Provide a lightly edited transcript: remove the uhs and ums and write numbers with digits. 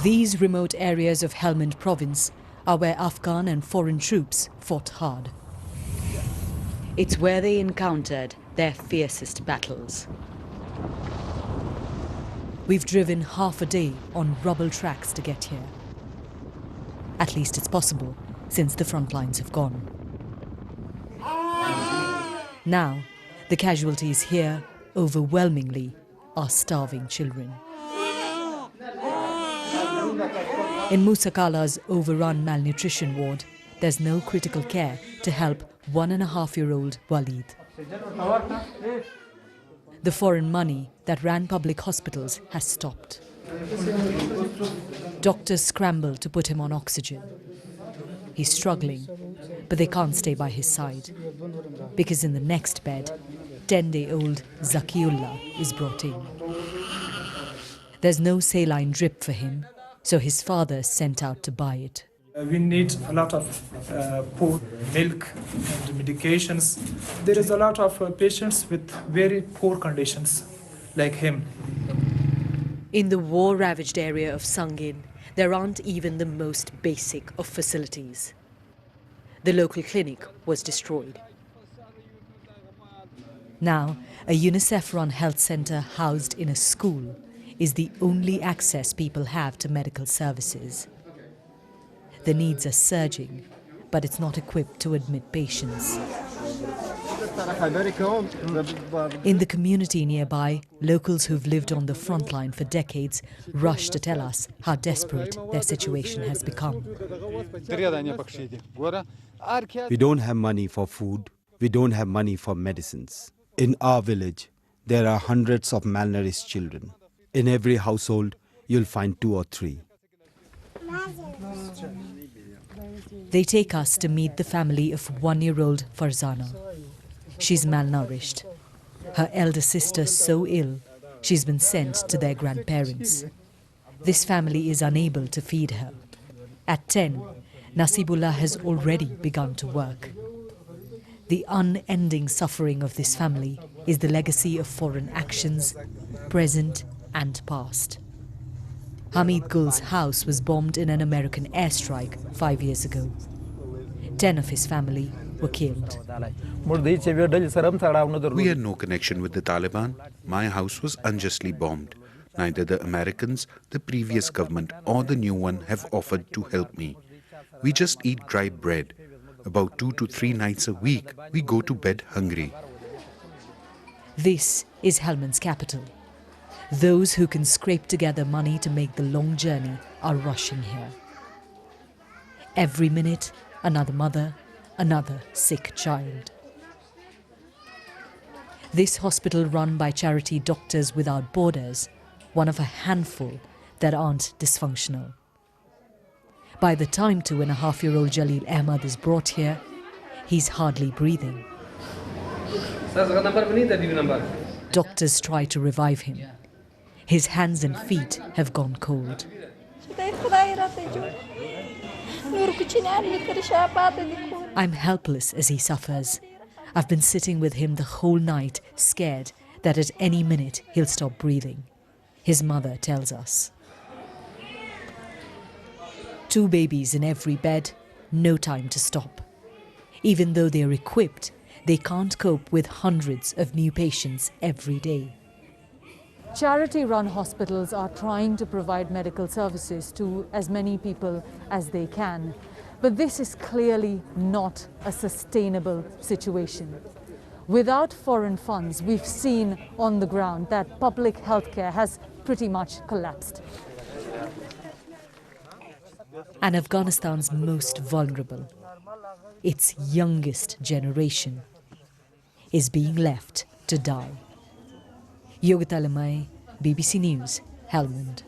These remote areas of Helmand province are where Afghan and foreign troops fought hard. It's where they encountered their fiercest battles. We've driven half a day on rubble tracks to get here. At least it's possible, since the front lines have gone. Now, the casualties here, overwhelmingly, are starving children. In Musakala's overrun malnutrition ward, there's no critical care to help 1.5-year-old Walid. The foreign money that ran public hospitals has stopped. Doctors scramble to put him on oxygen. He's struggling, but they can't stay by his side, because in the next bed, 10-day-old Zakiullah is brought in. There's no saline drip for him, so his father is sent out to buy it. We need a lot of food, milk and medications. There is a lot of patients with very poor conditions, like him. In the war-ravaged area of Sangin, there aren't even the most basic of facilities. The local clinic was destroyed. Now, a UNICEF-run health centre housed in a school is the only access people have to medical services. The needs are surging, but it's not equipped to admit patients. In the community nearby, locals who've lived on the front line for decades rush to tell us how desperate their situation has become. We don't have money for food. We don't have money for medicines. In our village, there are hundreds of malnourished children. In every household, you'll find 2 or 3. They take us to meet the family of 1-year-old Farzana. She's malnourished. Her elder sister so ill, she's been sent to their grandparents. This family is unable to feed her. At 10, Nasibullah has already begun to work. The unending suffering of this family is the legacy of foreign actions, present and past. Hamid Gul's house was bombed in an American airstrike 5 years ago. 10 of his family were killed. We had no connection with the Taliban. My house was unjustly bombed. Neither the Americans, the previous government, or the new one have offered to help me. We just eat dry bread. About 2 to 3 nights a week, we go to bed hungry. This is Helmand's capital. Those who can scrape together money to make the long journey are rushing here. Every minute, another mother, another sick child. This hospital, run by charity Doctors Without Borders, one of a handful that aren't dysfunctional. By the time 2.5-year-old Jalil Ahmad is brought here, he's hardly breathing. Doctors try to revive him. His hands and feet have gone cold. I'm helpless as he suffers. I've been sitting with him the whole night, scared that at any minute he'll stop breathing. His mother tells us. 2 babies in every bed, no time to stop. Even though they're equipped, they can't cope with hundreds of new patients every day. Charity-run hospitals are trying to provide medical services to as many people as they can. But this is clearly not a sustainable situation. Without foreign funds, we've seen on the ground that public healthcare has pretty much collapsed. And Afghanistan's most vulnerable, its youngest generation, is being left to die. Yogita Limaye, BBC News, Helmand.